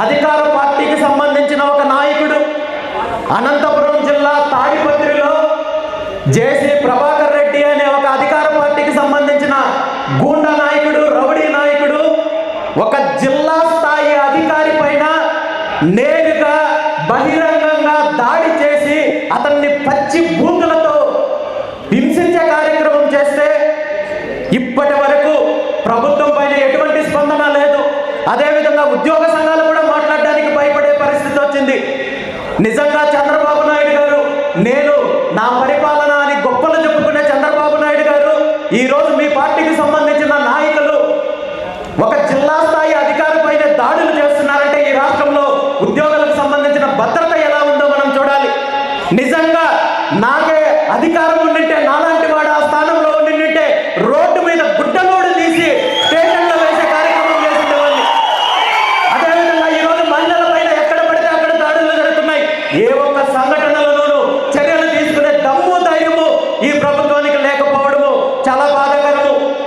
అధికార పార్టీకి సంబంధించిన ఒక నాయకుడు అనంతపురం జిల్లా తాడిపత్రిలో జేసీ ప్రభాకర్ రెడ్డి అనే ఒక అధికార పార్టీకి సంబంధించిన గూండా నాయకుడు, రౌడీ నాయకుడు ఒక జిల్లా స్థాయి అధికారి పైన నేరుగా బహిరంగంగా దాడి చేసి అతన్ని పచ్చి బూతులతో హింసించే కార్యక్రమం చేస్తే ఇప్పటి వరకు ప్రభుత్వం పైన ఎటువంటి స్పందన లేదు. అదేవిధంగా ఉద్యోగ సంఘాలు కూడా మాట్లాడడానికి భయపడే పరిస్థితి వచ్చింది. నిజంగా చంద్రబాబు నాయుడు గారు, నేను నా పరిపాలన అని గొప్పలు చెప్పుకునే చంద్రబాబు నాయుడు గారు ఈరోజు మీ పార్టీకి సంబంధించిన నాయకులు ఒక జిల్లా స్థాయి అధికారి పైన దాడులు చేస్తున్నారంటే ఈ రాష్ట్రంలో ఉద్యోగులకు సంబంధించిన భద్రత ఎలా ఉందో మనం చూడాలి. నిజంగా నాకే అధికారం ఉండింటే, నాలాంటి వాడు ఆ స్థానంలో ఉండింటే రోడ్డు మీద గుడ్డలోడు తీసి స్టేషన్లో వేసే కార్యక్రమం చేసేవాడిని. అదేవిధంగా ఈరోజు మహిళల పైన ఎక్కడ పడితే అక్కడ దాడులు జరుగుతున్నాయి. ఏ ఒక్క